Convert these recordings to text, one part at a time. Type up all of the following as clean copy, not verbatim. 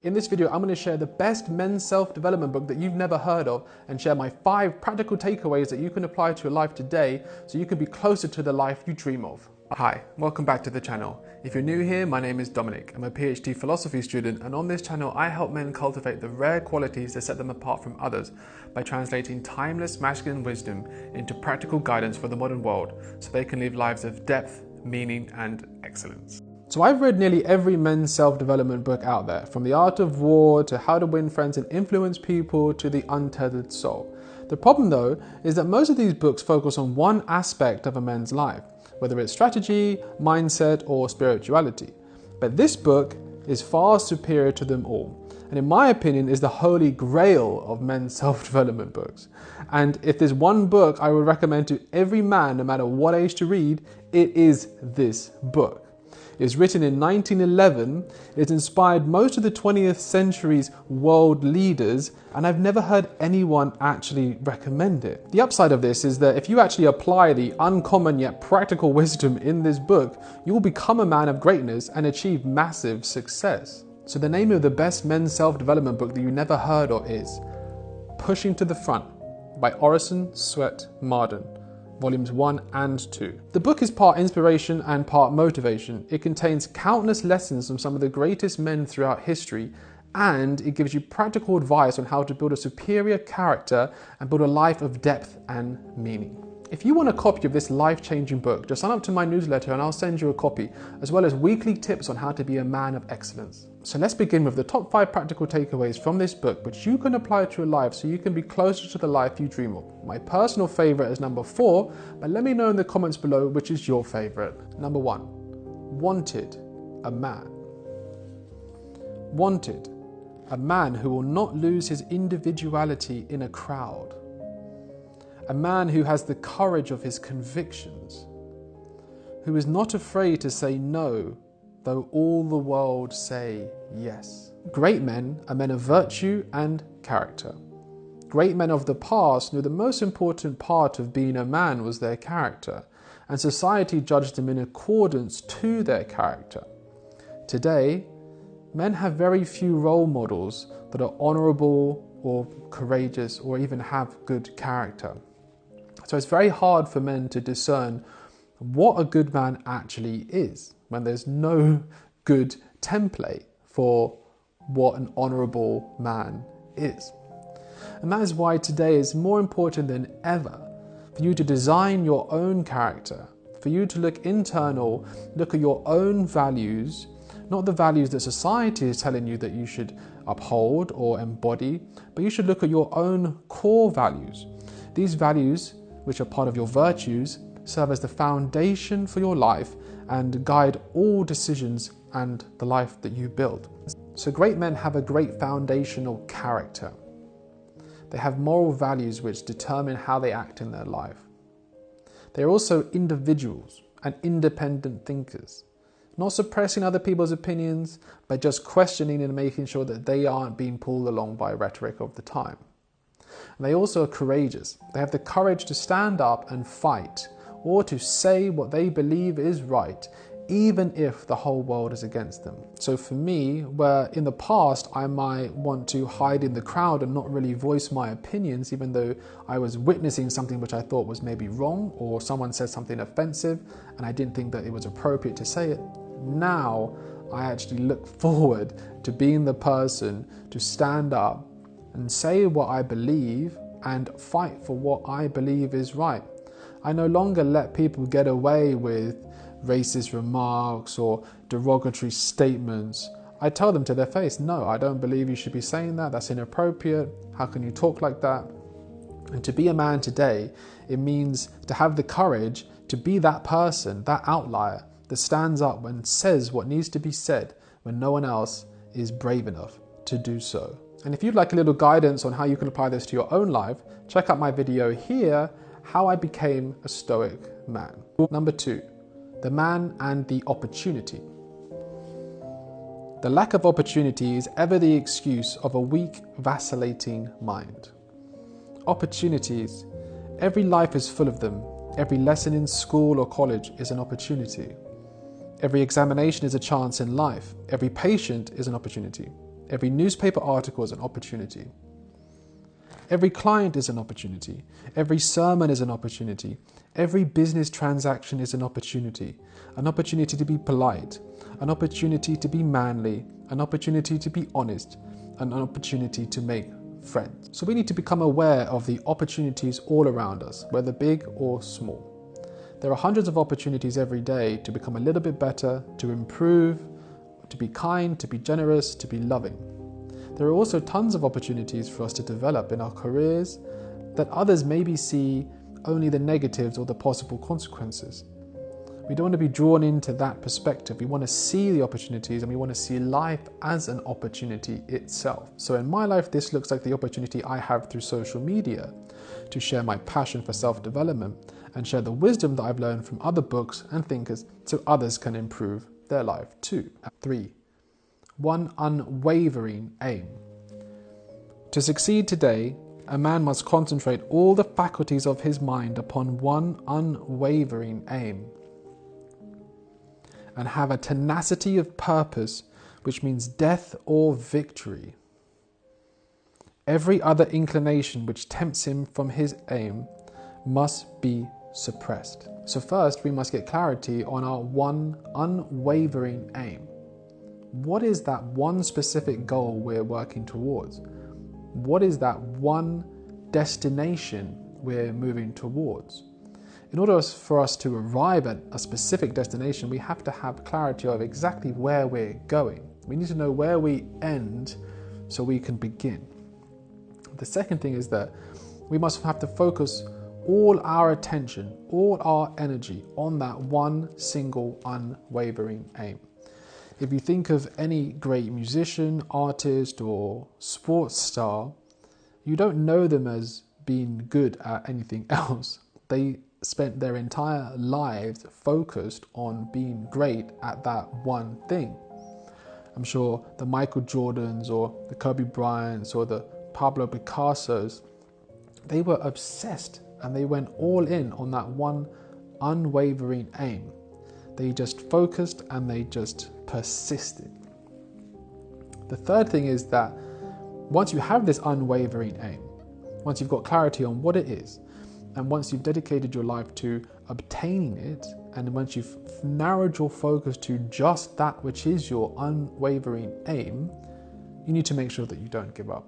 In this video, I'm going to share the best men's self-development book that you've never heard of and share my 5 practical takeaways that you can apply to your life today so you can be closer to the life you dream of. Hi, welcome back to the channel. If you're new here, my name is Dominic. I'm a PhD philosophy student, and on this channel, I help men cultivate the rare qualities that set them apart from others by translating timeless masculine wisdom into practical guidance for the modern world so they can live lives of depth, meaning, and excellence. So I've read nearly every men's self-development book out there, from The Art of War to How to Win Friends and Influence People to The Untethered Soul. The problem though is that most of these books focus on one aspect of a man's life, whether it's strategy, mindset, or spirituality. But this book is far superior to them all, and in my opinion is the holy grail of men's self-development books. And if there's one book I would recommend to every man, no matter what age, to read, it is this book. It was written in 1911, it inspired most of the 20th century's world leaders, and I've never heard anyone actually recommend it. The upside of this is that if you actually apply the uncommon yet practical wisdom in this book, you will become a man of greatness and achieve massive success. So the name of the best men's self-development book that you never heard of is Pushing to the Front by Orison Swett Marden. Volumes 1 and 2. The book is part inspiration and part motivation. It contains countless lessons from some of the greatest men throughout history, and it gives you practical advice on how to build a superior character and build a life of depth and meaning. If you want a copy of this life-changing book, just sign up to my newsletter and I'll send you a copy, as well as weekly tips on how to be a man of excellence. So let's begin with the top 5 practical takeaways from this book, which you can apply to your life so you can be closer to the life you dream of. My personal favorite is number 4, but let me know in the comments below which is your favorite. Number 1, wanted, a man. Wanted, a man who will not lose his individuality in a crowd. A man who has the courage of his convictions, who is not afraid to say no, though all the world say yes. Great men are men of virtue and character. Great men of the past knew the most important part of being a man was their character, and society judged them in accordance to their character. Today, men have very few role models that are honourable or courageous or even have good character. So it's very hard for men to discern what a good man actually is when there's no good template for what an honourable man is. And that is why today is more important than ever for you to design your own character, for you to look internal, look at your own values, not the values that society is telling you that you should uphold or embody, but you should look at your own core values. These values, which are part of your virtues, serve as the foundation for your life and guide all decisions and the life that you build. So great men have a great foundational character. They have moral values which determine how they act in their life. They are also individuals and independent thinkers, not suppressing other people's opinions, but just questioning and making sure that they aren't being pulled along by rhetoric of the time. And they also are courageous. They have the courage to stand up and fight, or to say what they believe is right, even if the whole world is against them. So for me, where in the past I might want to hide in the crowd and not really voice my opinions, even though I was witnessing something which I thought was maybe wrong, or someone said something offensive and I didn't think that it was appropriate to say it, now I actually look forward to being the person to stand up and say what I believe and fight for what I believe is right. I no longer let people get away with racist remarks or derogatory statements. I tell them to their face, no, I don't believe you should be saying that. That's inappropriate. How can you talk like that? And to be a man today, it means to have the courage to be that person, that outlier that stands up and says what needs to be said when no one else is brave enough to do so. And if you'd like a little guidance on how you can apply this to your own life, check out my video here, How I Became a Stoic Man. Number 2, the man and the opportunity. The lack of opportunity is ever the excuse of a weak, vacillating mind. Opportunities. Every life is full of them. Every lesson in school or college is an opportunity. Every examination is a chance in life. Every patient is an opportunity. Every newspaper article is an opportunity. Every client is an opportunity. Every sermon is an opportunity. Every business transaction is an opportunity. An opportunity to be polite. An opportunity to be manly. An opportunity to be honest. And an opportunity to make friends. So we need to become aware of the opportunities all around us, whether big or small. There are hundreds of opportunities every day to become a little bit better, to improve, to be kind, to be generous, to be loving. There are also tons of opportunities for us to develop in our careers that others maybe see only the negatives or the possible consequences. We don't want to be drawn into that perspective. We want to see the opportunities and we want to see life as an opportunity itself. So in my life, this looks like the opportunity I have through social media to share my passion for self-development and share the wisdom that I've learned from other books and thinkers so others can improve their life too. 3. One unwavering aim. To succeed today, a man must concentrate all the faculties of his mind upon one unwavering aim and have a tenacity of purpose which means death or victory. Every other inclination which tempts him from his aim must be suppressed. So first, we must get clarity on our one unwavering aim. What is that one specific goal we're working towards? What is that one destination we're moving towards? In order for us to arrive at a specific destination, we have to have clarity of exactly where we're going. We need to know where we end so we can begin. The second thing is that we must have to focus all our attention, all our energy on that one single unwavering aim. If you think of any great musician, artist, or sports star, you don't know them as being good at anything else. They spent their entire lives focused on being great at that one thing. I'm sure the Michael Jordans or the Kobe Bryants or the Pablo Picassos, they were obsessed and they went all in on that one unwavering aim. They just focused and they just persisted. The third thing is that once you have this unwavering aim, once you've got clarity on what it is, and once you've dedicated your life to obtaining it, and once you've narrowed your focus to just that which is your unwavering aim, you need to make sure that you don't give up.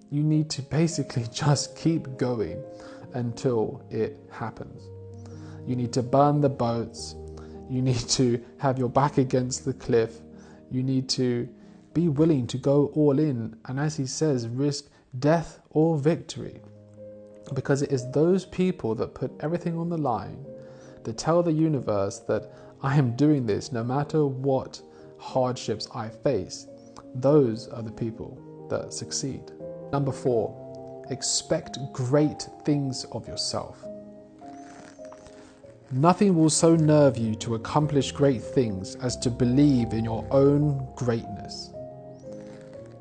You need to basically just keep going until it happens. You need to burn the boats. You need to have your back against the cliff. You need to be willing to go all in, and as he says, risk death or victory. Because it is those people that put everything on the line, that tell the universe that I am doing this no matter what hardships I face. Those are the people that succeed. Number 4, expect great things of yourself. Nothing will so nerve you to accomplish great things as to believe in your own greatness,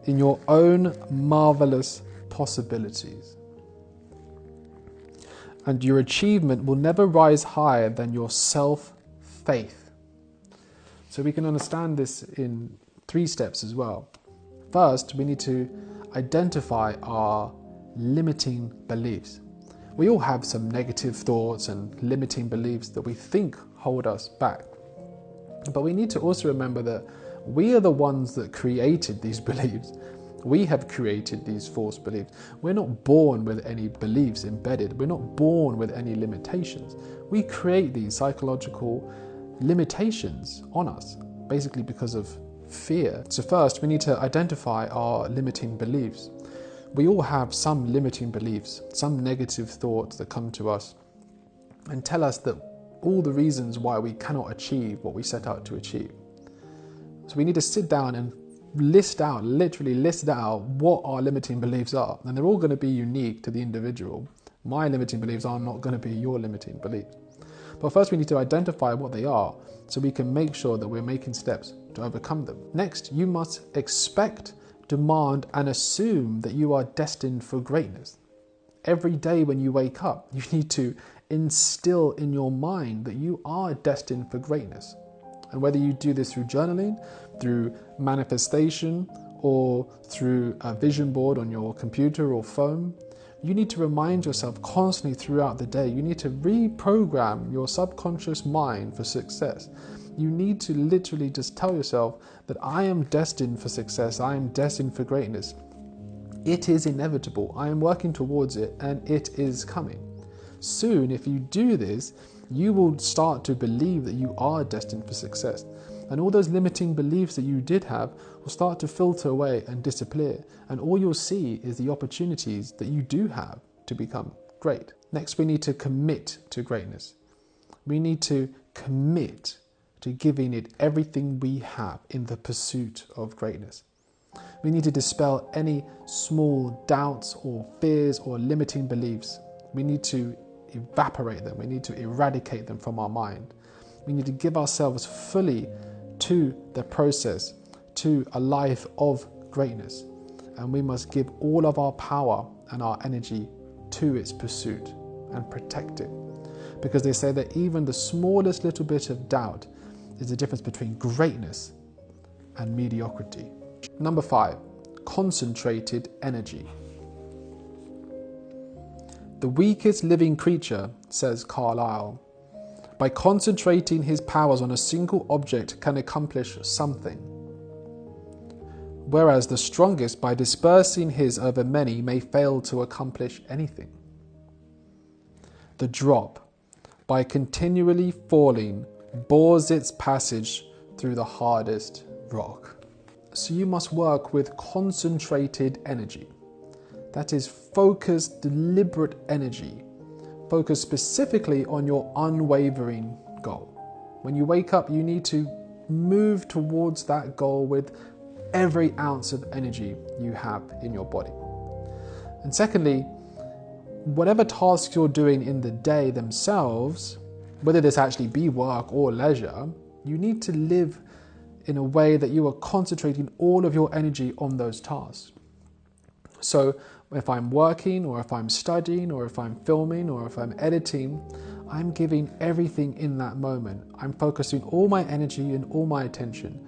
in your own marvelous possibilities. And your achievement will never rise higher than your self-faith. So we can understand this in 3 steps as well. First, we need to identify our limiting beliefs. We all have some negative thoughts and limiting beliefs that we think hold us back. But we need to also remember that we are the ones that created these beliefs. We have created these false beliefs. We're not born with any beliefs embedded. We're not born with any limitations. We create these psychological limitations on us, basically because of fear. So first, we need to identify our limiting beliefs. We all have some limiting beliefs, some negative thoughts that come to us and tell us that all the reasons why we cannot achieve what we set out to achieve. So we need to sit down and literally list out what our limiting beliefs are. And they're all going to be unique to the individual. My limiting beliefs are not going to be your limiting beliefs. But first we need to identify what they are so we can make sure that we're making steps to overcome them. Next, you must expect, demand, and assume that you are destined for greatness. Every day when you wake up, you need to instill in your mind that you are destined for greatness. And whether you do this through journaling, through manifestation, or through a vision board on your computer or phone. You need to remind yourself constantly throughout the day. You need to reprogram your subconscious mind for success. You need to literally just tell yourself that I am destined for success. I am destined for greatness. It is inevitable. I am working towards it and it is coming. Soon, if you do this, you will start to believe that you are destined for success. And all those limiting beliefs that you did have will start to filter away and disappear. And all you'll see is the opportunities that you do have to become great. Next, we need to commit to greatness. We need to commit to giving it everything we have in the pursuit of greatness. We need to dispel any small doubts or fears or limiting beliefs. We need to evaporate them. We need to eradicate them from our mind. We need to give ourselves fully to the process, to a life of greatness. And we must give all of our power and our energy to its pursuit and protect it. Because they say that even the smallest little bit of doubt is the difference between greatness and mediocrity. Number 5, concentrated energy. The weakest living creature, says Carlyle, by concentrating his powers on a single object can accomplish something, whereas the strongest, by dispersing his over many, may fail to accomplish anything. The drop, by continually falling, bores its passage through the hardest rock. So you must work with concentrated energy. That is focused, deliberate energy. Focus specifically on your unwavering goal. When you wake up, you need to move towards that goal with every ounce of energy you have in your body. And secondly, whatever tasks you're doing in the day themselves, whether this actually be work or leisure, you need to live in a way that you are concentrating all of your energy on those tasks. So if I'm working, or if I'm studying, or if I'm filming, or if I'm editing, I'm giving everything in that moment. I'm focusing all my energy and all my attention.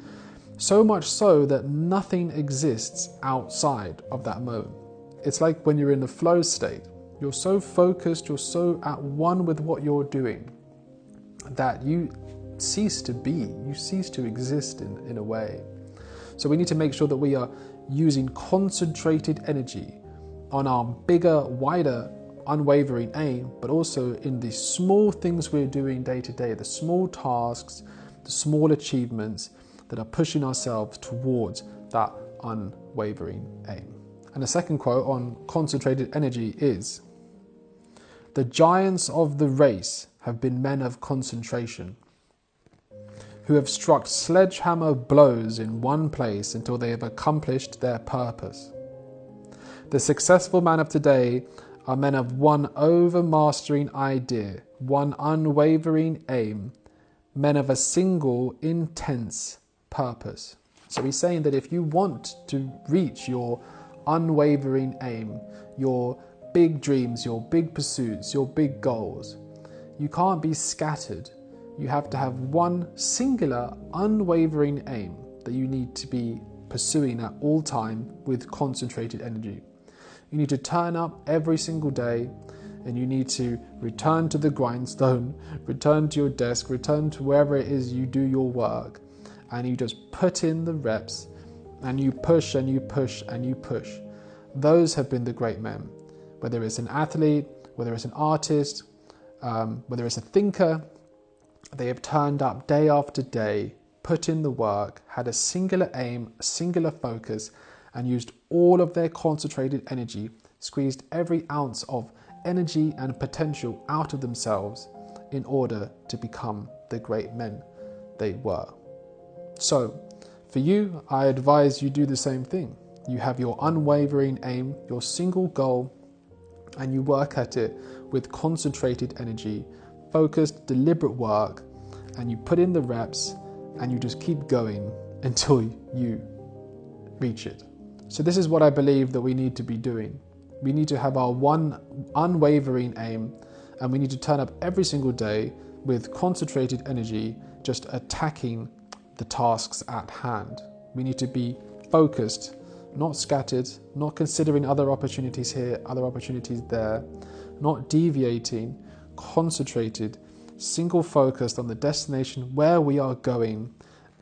So much so that nothing exists outside of that moment. It's like when you're in the flow state. You're so focused, you're so at one with what you're doing that you cease to be, you cease to exist in a way. So we need to make sure that we are using concentrated energy on our bigger, wider, unwavering aim, but also in the small things we're doing day to day, the small tasks, the small achievements that are pushing ourselves towards that unwavering aim. And the second quote on concentrated energy is, "The giants of the race have been men of concentration, who have struck sledgehammer blows in one place until they have accomplished their purpose. The successful men of today are men of one overmastering idea, one unwavering aim, men of a single intense purpose." So he's saying that if you want to reach your unwavering aim, your big dreams, your big pursuits, your big goals, you can't be scattered. You have to have one singular, unwavering aim that you need to be pursuing at all time with concentrated energy. You need to turn up every single day, and you need to return to the grindstone, return to your desk, return to wherever it is you do your work, and you just put in the reps, and you push and you push and you push. Those have been the great men. Whether it's an athlete, whether it's an artist, whether it's a thinker, they have turned up day after day, put in the work, had a singular aim, a singular focus, and used all of their concentrated energy, squeezed every ounce of energy and potential out of themselves in order to become the great men they were. So, for you, I advise you do the same thing. You have your unwavering aim, your single goal, and you work at it with concentrated energy, focused, deliberate work, and you put in the reps, and you just keep going until you reach it. So this is what I believe that we need to be doing. We need to have our one unwavering aim, and we need to turn up every single day with concentrated energy, just attacking the tasks at hand. We need to be focused not scattered, not considering other opportunities here, other opportunities there, not deviating, concentrated, single focused on the destination where we are going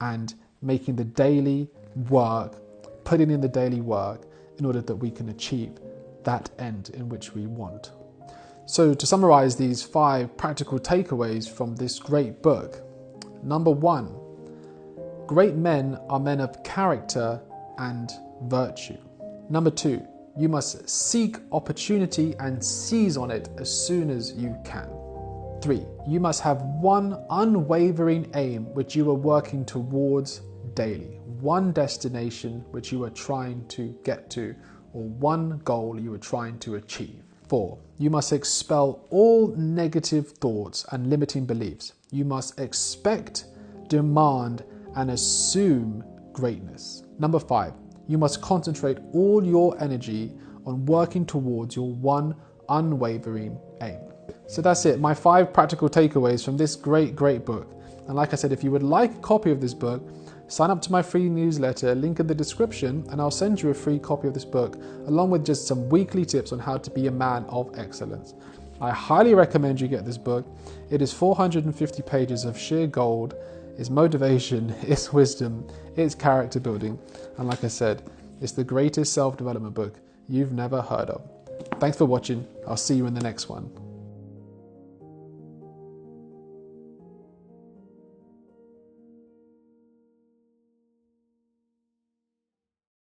and making the daily work, putting in the daily work in order that we can achieve that end in which we want. So to summarize these 5 practical takeaways from this great book, number 1, great men are men of character and virtue. Number 2, you must seek opportunity and seize on it as soon as you can. 3, you must have one unwavering aim which you are working towards daily, one destination which you are trying to get to, or one goal you are trying to achieve. 4, you must expel all negative thoughts and limiting beliefs. You must expect, demand, and assume greatness. Number 5, you must concentrate all your energy on working towards your one unwavering aim. So that's it, my 5 practical takeaways from this great book. And like I said, if you would like a copy of this book, sign up to my free newsletter, link in the description, and I'll send you a free copy of this book, along with just some weekly tips on how to be a man of excellence. I highly recommend you get this book. It is 450 pages of sheer gold. It's motivation, it's wisdom, it's character building, and like I said, it's the greatest self-development book you've never heard of. Thanks for watching. I'll see you in the next one.